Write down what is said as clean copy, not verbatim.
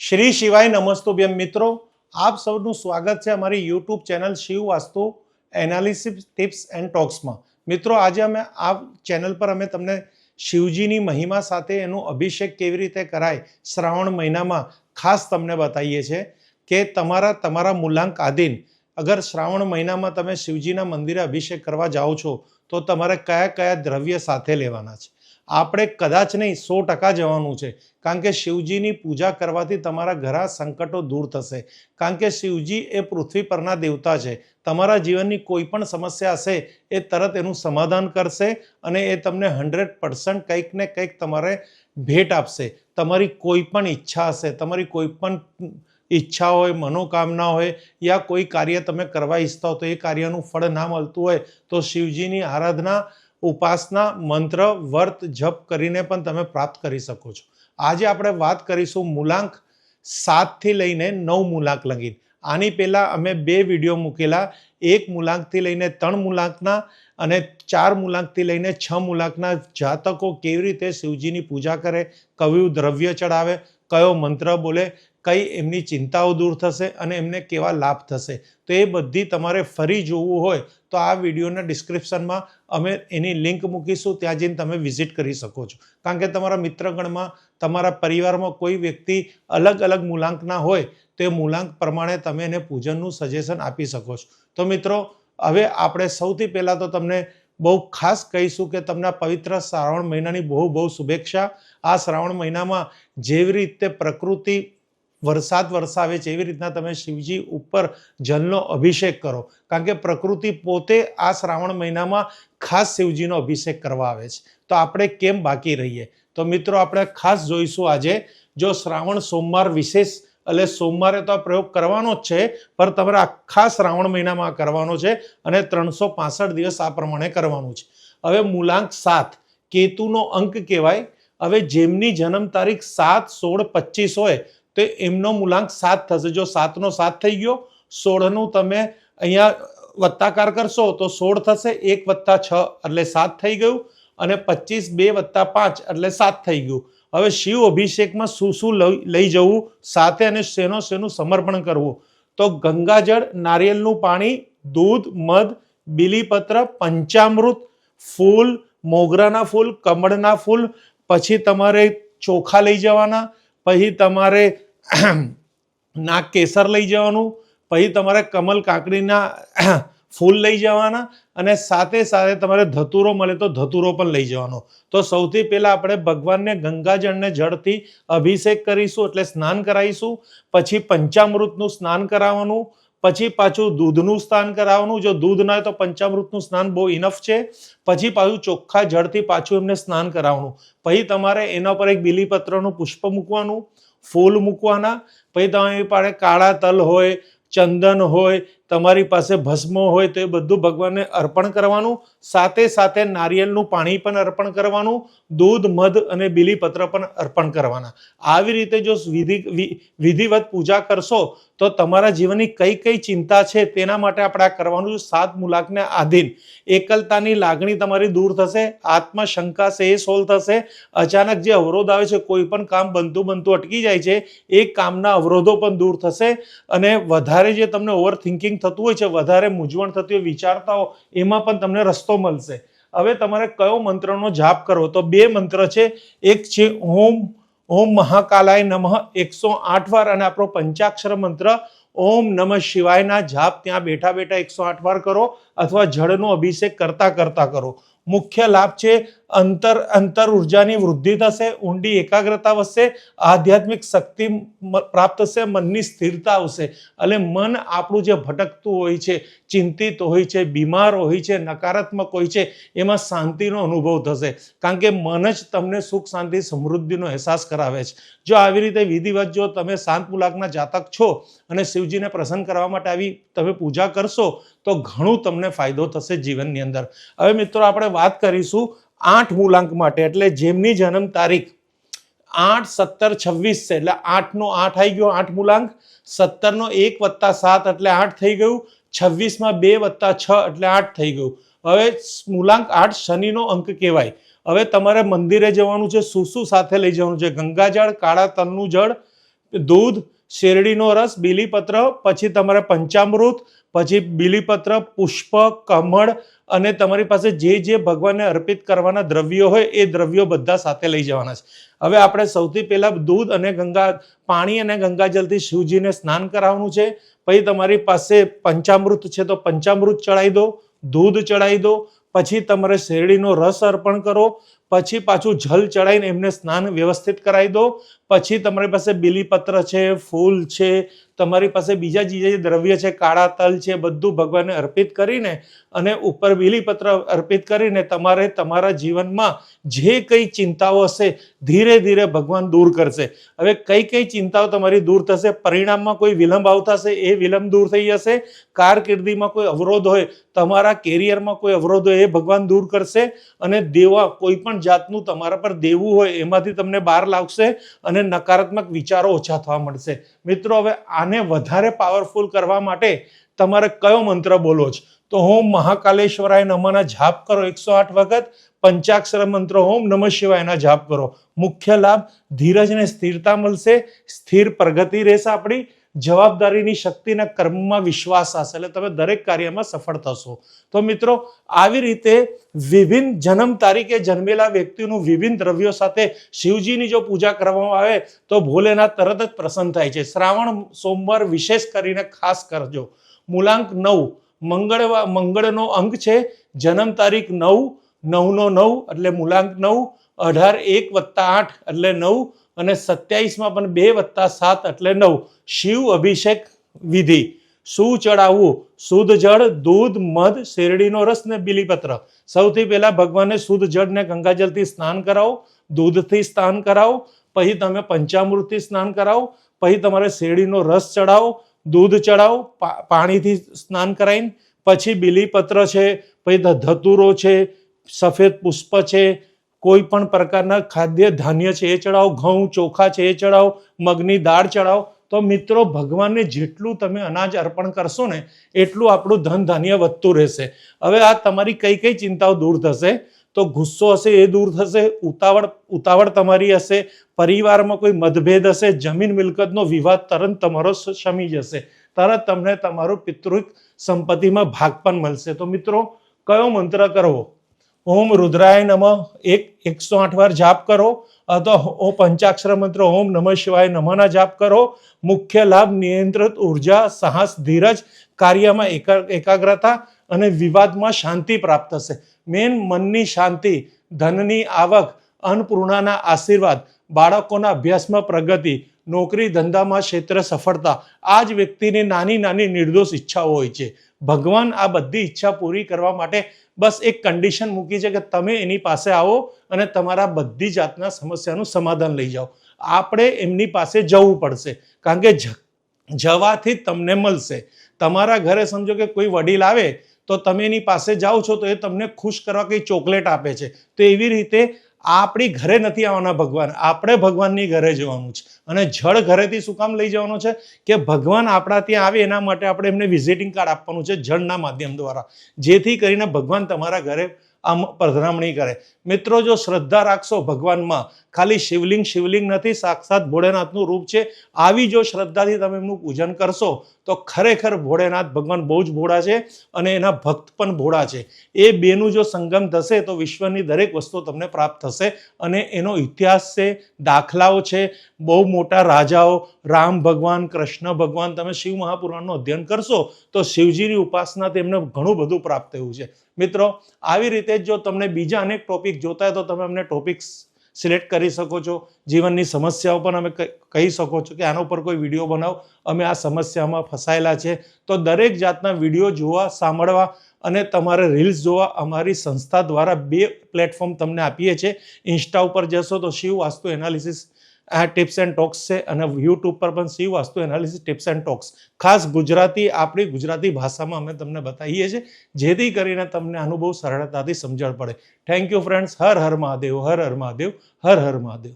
શ્રી શિવાય નમસ્તુભ્યમ મિત્રો, આપ સૌનું સ્વાગત છે અમારી YouTube channel Shiv Vastu analysis tips and ટોક્સમાં। મિત્રો, આજે અમે આ ચેનલ પર અમે તમને શિવજીની મહિમા સાથે એનું અભિષેક કેવી રીતે કરાય શ્રાવણ મહિનામાં ખાસ તમને બતાવીએ છીએ કે તમારા મૂલાંક આધીન અગર શ્રાવણ મહિનામાં તમે શિવજીના મંદિરે અભિષેક કરવા જાઓ છો તો તમારે કયા કયા દ્રવ્ય સાથે લેવાના છે। આપણે કદાચ નહીં 100% જવાનું છે, કારણ કે શિવજીની પૂજા કરવાથી તમારા ઘણા સંકટો દૂર થશે। કારણ કે શિવજી એ પૃથ્વી પરના દેવતા છે। તમારા જીવનની કોઈ પણ સમસ્યા હશે એ તરત એનું સમાધાન કરશે અને એ તમને 100% કંઈક ને કંઈક તમારે ભેટ આપશે। તમારી કોઈ પણ ઈચ્છા હશે, તમારી કોઈ પણ ઈચ્છા હોય, મનોકામના હોય યા કોઈ કાર્ય તમે કરવા ઈચ્છતા હો તો એ કાર્યનું ફળ ના મળતું હોય તો શિવજીની આરાધના, ઉપાસના, મંત્ર, વર્ત, જપ કરીને પણ તમે પ્રાપ્ત કરી શકો છો। આજે આપણે વાત કરીશું મૂલાંક 7 થી લઈને 9 મૂલાંક લગી। આની પહેલા અમે 2 વિડીયો મૂકેલા, 1 મૂલાંકથી લઈને 3 મૂલાંકના અને 4 મૂલાંકથી લઈને 6 મૂલાંકના જાતકો કેવી રીતે શિવજીની પૂજા કરે, કયું દ્રવ્ય ચડાવે, કયો મંત્ર બોલે, કઈ એમની ચિંતાઓ દૂર થશે અને એમને કેવા લાભ થશે। તો એ બધી તમારે ફરી જોવું હોય તો આ વિડીયોના ડિસ્ક્રિપ્શનમાં અમે એની લિંક મૂકીશું, ત્યાં જઈને તમે વિઝિટ કરી શકો છો। કારણ કે તમારા મિત્રગણમાં, તમારા પરિવારમાં કોઈ વ્યક્તિ અલગ અલગ મૂલાંકના હોય તો એ મૂલાંક પ્રમાણે તમે એને પૂજનનું સજેશન આપી શકો છો। તો મિત્રો, હવે આપણે સૌથી પહેલાં તો તમને બહુ ખાસ કહીશું કે તમને પવિત્ર શ્રાવણ મહિનાની બહુ શુભેચ્છા। આ શ્રાવણ મહિનામાં જેવી રીતે પ્રકૃતિ વરસાદ વરસાવે છે એવી રીતના તમે શિવજી ઉપર જલનો અભિષેક કરો, કારણ કે પ્રકૃતિ પોતે આ શ્રાવણ મહિનામાં ખાસ શિવજીનો અભિષેક કરવા આવે છે। તો આપણે કેમ બાકી રહીએ? તો મિત્રો, આપણે ખાસ જોઈશું આજે જો શ્રાવણ સોમવાર વિશેષ, એટલે સોમવારે તો આ પ્રયોગ કરવાનો જ છે, પણ તમારે આખા શ્રાવણ મહિનામાં કરવાનો છે અને 365 દિવસ આ પ્રમાણે કરવાનું છે। હવે મૂલાંક 7 કેતુનો અંક કહેવાય। હવે જેમની જન્મ તારીખ 7, 16, 25 હોય તો એમનો મૂલાંક 7 થશે। જો 7 નો 7 થઈ ગયો, 16 નું તમે અહીંયા વત્તાકાર કરશો તો 16 થશે, 1 + 6 એટલે 7 થઈ ગયું અને 25, 2 + 5 એટલે 7 થઈ ગયું। હવે શિવ અભિષેકમાં શું લઈ જવું સાથે અને શેનું સમર્પણ કરવું? તો ગંગાજળ, નારિયેળનું પાણી, દૂધ, મધ, બીલીપત્ર, પંચામૃત, ફૂલ, મોગરાના ફૂલ, કમળના ફૂલ, પછી તમારે ચોખા લઈ જવાના, પછી તમારે નાગ કેસર લઈ જવાનું, પછી તમારે કમલ કાકડીના ફૂલ લઈ જવાના અને સાથે સાથે તમારે ધતુરો મળે તો ધતુરો પણ લઈ જવાનો। તો સૌથી પહેલાં આપણે ભગવાનને ગંગાજળને જળથી અભિષેક કરીશું, એટલે સ્નાન કરાવીશું। પછી પંચામૃતનું સ્નાન કરાવવાનું, પછી પાછું દૂધનું સ્નાન કરાવવાનું, જો દૂધ ના હોય તો પંચામૃતનું સ્નાન બહુ ઇનફ છે। પછી પાછું ચોખ્ખા જળથી પાછું એમને સ્નાન કરાવવાનું। પછી તમારે એના પર એક બીલીપત્રનું પુષ્પ મૂકવાનું, ફૂલ મૂકવાના, પછી તમારી પાસે કાળા તલ હોય, ચંદન હોય, તમારી પાસે ભસ્મ હોય તો એ બધું ભગવાનને અર્પણ કરવાનું। સાથે સાથે નારિયેળનું પાણી પણ અર્પણ કરવાનું, દૂધ, મધ અને બીલીપત્ર પણ અર્પણ કરવાના। આવી રીતે જો વિધિવત પૂજા કરશો તો તમારા જીવનની કઈ કઈ ચિંતા છે તેના માટે આપણે આ કરવાનું છે। 7 મૂલાંકને આધીન એકલતાની લાગણી તમારી દૂર થશે, આત્મશંકા છે એ સોલ્વ થશે, અચાનક જે અવરોધ આવે છે, કોઈ પણ કામ બનતું અટકી જાય છે, એ કામના અવરોધો પણ દૂર થશે અને વધારે જે તમને ઓવર થિંકિંગ થતું હોય છે, વધારે મૂંઝવણ થતી હોય, વિચારતા હો, એમાં પણ તમને રસ્તો મળશે। હવે તમારે કયો મંત્રનો જાપ કરવો? તો 2 મંત્ર છે। એક છે ઓમ મહાકાલાય નમઃ 108 વાર અને આપણો પંચાક્ષર મંત્ર ઓમ નમઃ શિવાયના જાપ ત્યાં બેઠા 108 વાર કરો અથવા જળનો અભિષેક કરતા કરો। મુખ્ય લાભ છે અંતર ઉર્જાની વૃદ્ધિ થશે, ઊંડી એકાગ્રતા વધશે, આધ્યાત્મિક શક્તિ પ્રાપ્ત થશે, મનની સ્થિરતા આવશે। એટલે મન આપણું જે ભટકતું હોય છે, ચિંતિત હોય છે, બીમાર હોય છે, નકારાત્મક હોય છે, એમાં શાંતિનો અનુભવ થશે, કારણ કે મન જ તમને સુખ, શાંતિ, સમૃદ્ધિનો અહેસાસ કરાવે છે। જો આવી રીતે વિધિવત જો તમે 7 મૂલાંકના જાતક છો અને શિવજીને પ્રસન્ન કરવા માટે આવી તમે પૂજા કરશો તો ઘણું તમને ફાયદો થશે જીવનની અંદર। હવે મિત્રો, આપણે વાત કરીશું 8 મૂલાંક માટે, એટલે જેમની જન્મ તારીખ 8, 17, 26 છે, એટલે 8 નો 8 આવી ગયો 8 મૂલાંક, 17 નો 1 + 7 એટલે 8 થઈ ગયું, 26 માં 2 + 6 એટલે 8 થઈ ગયું। હવે મૂલાંક 8 શનિનો અંક કહેવાય। હવે તમારે મંદિરે જવાનું છે, શું સાથે લઈ જવાનું છે? ગંગાજળ, કાળા તલનું જળ, દૂધ, શેરડીનો રસ, બીલીપત્ર, પછી તમારે પંચામૃત, પછી બીલીપત્ર, પુષ્પ, કમળ અને તમારી પાસે જે ભગવાનને અર્પિત કરવાના દ્રવ્યો હોય એ દ્રવ્યો બધા સાથે લઈ જવાના છે. હવે આપણે સૌથી પહેલા દૂધ અને પાણી અને ગંગાજલથી શિવજીને સ્નાન કરાવવાનું છે. પછી તમારી પાસે પંચામૃત છે તો પંચામૃત ચડાવી દો, દૂધ ચડાવી દો, પછી તમારે શેરડીનો રસ અર્પણ કરો, પછી પાછું જલ ચડાવીને એમને સ્નાન વ્યવસ્થિત કરાવી દો. પછી તમારી પાસે બીલીપત્ર છે, ફૂલ છે, તમારી પાસે બીજા જે દ્રવ્ય છે, કાળા તલ છે, બધું ભગવાનને અર્પિત કરીને અને ઉપર બીલીપત્ર અર્પિત કરીને તમારે તમારા જીવનમાં જે કઈ ચિંતાઓ હશે ધીરે ધીરે ભગવાન દૂર કરશે. હવે કઈ ચિંતાઓ તમારી દૂર થશે, પરિણામમાં કોઈ વિલંબ આવતા હશે એ વિલંબ દૂર થઈ જશે, કારકિર્દીમાં કોઈ અવરોધ હોય, તમારા કેરિયરમાં કોઈ અવરોધ હોય એ ભગવાન દૂર કરશે, અને કોઈ પણ જાતનું તમારા પર દેવું હોય એમાંથી તમને બહાર લાવશે અને નકારાત્મક વિચારો ઓછા થવા મળશે. મિત્રો, હવે આને વધારે પાવરફુલ કરવા માટે તમારે કયો મંત્ર બોલો છે? તો ઓમ મહાકાલેશ્વરાય નમઃના જાપ કરો 108 વખત, પંચાક્ષર મંત્ર ઓમ નમઃ શિવાયના જાપ કરો. મુખ્ય લાભ ધીરજ અને સ્થિરતા મળશે, સ્થિર પ્રગતિ રહેશે, આપણી જવાબદારીની શક્તિના કર્મમાં વિશ્વાસ હશે, એટલે તમે દરેક કાર્યમાં સફળ થશો. તો મિત્રો, આવી રીતે વિભિન્ન જન્મ તારીખે જન્મેલા વ્યક્તિનું વિભિન્ન દ્રવ્યો સાથે શિવજીની જો પૂજા કરવામાં આવે તો ભોલેનાથ તરત જ પ્રસન્ન થાય છે. શ્રાવણ સોમવાર વિશેષ કરીને ખાસ કરજો. મૂલાંક 9, મંગળનો અંક છે, જન્મ તારીખ 9, 9 નો 9 એટલે મૂલાંક 9, 18 1 + 8 એટલે 9 અને 27માં પણ 2 + 7 એટલે 9. શિવ અભિષેક વિધિ. શું ચડાવવું? શુદ્ધ જળ, દૂધ, મધ, શેરડીનો રસ ને બીલીપત્ર. સૌથી પહેલા ભગવાનને શુદ્ધ જળ ને ગંગાજલથી સ્નાન કરાવો, દૂધથી સ્નાન કરાવો, પછી તમે પંચામૃતથી સ્નાન કરાવો, પછી તમારે શેરડીનો રસ ચડાવો, દૂધ ચડાવો, પાણીથી સ્નાન કરાવીને પછી બીલીપત્ર છે, પછી ધતુરો છે, સફેદ પુષ્પ છે, કોઈ પણ પ્રકારના ખાદ્ય ધાન્ય છે એ ચડાવો, ઘઉં ચોખા છે એ ચડાવો, મગની દાળ ચડાવો. તો મિત્રો, ભગવાનને જેટલું તમે અનાજ અર્પણ કરશો ને એટલું આપણું ધન ધાન્ય વધતું રહેશે. હવે આ તમારી કઈ ચિંતાઓ દૂર થશે? તો ગુસ્સો હશે એ દૂર થશે, ઉતાવળ તમારી હશે, પરિવારમાં કોઈ મતભેદ હશે, જમીન મિલકતનો વિવાદ તરત તમારો શમી જશે, તરત તમને તમારું પિતૃક સંપત્તિમાં ભાગ પણ મળશે. તો મિત્રો, કયો મંત્ર કરવો? ઓમ રુદ્રાય નમઃ 108 વાર જાપ કરો, અથવા પંચાક્ષર મંત્ર ઓમ નમઃ શિવાય નમઃના જાપ કરો. મુખ્ય લાભ નિયંત્રિત ઉર્જા, સાહસ, ધીરજ, કાર્યમાં એકાગ્રતા અને વિવાદમાં શાંતિ પ્રાપ્ત થશે. મેન મનની શાંતિ, ધનની આવક, અન્નપૂર્ણાના આશીર્વાદ, બાળકોના અભ્યાસમાં પ્રગતિ, નોકરી ધંધામાં ક્ષેત્ર સફળતા. આ જ વ્યક્તિની નાની નાની નિર્દોષ ઈચ્છાઓ હોય છે. ભગવાન આ બધી ઈચ્છા પૂરી કરવા માટે બસ એક કન્ડિશન મૂકી છે કે તમે એની પાસે આવો અને તમારા બધી જાતના સમસ્યાનું સમાધાન લઈ જાઓ. આપણે એમની પાસે જવું પડશે, કારણ કે જવાથી તમને મળશે. તમારા ઘરે સમજો કે કોઈ વડીલ આવે તો તમે એની પાસે જાઓ છો તો એ તમને ખુશ કરવા કઈ ચોકલેટ આપે છે. તો એવી રીતે આપણી ઘરે નથી આવવાના ભગવાન, આપણે ભગવાનની ઘરે જવાનું છે. અને જળ ઘરેથી શું કામ લઈ જવાનું છે? કે ભગવાન આપણા ત્યાં આવે એના માટે આપણે એમને વિઝિટિંગ કાર્ડ આપવાનું છે જળના માધ્યમ દ્વારા, જેથી કરીને ભગવાન તમારા ઘરે આમ પધરામણી કરે. મિત્રો, જો શ્રદ્ધા રાખશો ભગવાનમાં, ખાલી શિવલિંગ નથી, સાક્ષાત ભોળેનાથનું રૂપ છે. આવી જો શ્રદ્ધાથી તમે એમનું પૂજન કરશો તો ખરેખર ભોળેનાથ ભગવાન બહુ જ ભોળા છે અને એના ભક્ત પણ ભોળા છે. એ બેનું જો સંગમ થશે તો વિશ્વની દરેક વસ્તુ તમને પ્રાપ્ત થશે. અને એનો ઇતિહાસ છે, દાખલાઓ છે, બહુ મોટા રાજાઓ, રામ ભગવાન, કૃષ્ણ ભગવાન, તમે શિવ મહાપુરાણનું અધ્યયન કરશો તો શિવજીની ઉપાસના તેમને ઘણું બધું પ્રાપ્ત થયું છે. મિત્રો, આવી રીતે જો તમને બીજા અનેક ટોપિક જોતા હોય તો તમે અમને ટોપિક્સ સિલેક્ટ કરી શકો છો. જીવનની સમસ્યાઓ પણ અમે કહી શકો છો કે આના ઉપર કોઈ વિડીયો બનાવો, અમે આ સમસ્યામાં ફસાયેલા છે. તો દરેક જાતના વિડીયો જોવા, સાંભળવા અને તમારે રીલ્સ જોવા અમારી સંસ્થા દ્વારા 2 પ્લેટફોર્મ તમને આપીએ છીએ. ઇન્સ્ટા ઉપર જશો તો Shiv Vastu analysis tips and talks છે, અને યુટ્યુબ પર પણ Shiv Vastu analysis tips and talks. ખાસ આપણી ગુજરાતી ભાષામાં અમે તમને બતાવીએ છીએ, જેથી કરીને તમને આનું બહુ સરળતાથી સમજણ પડે. Thank you friends. Har Har Mahadev, Har Har Mahadev, Har Har Mahadev.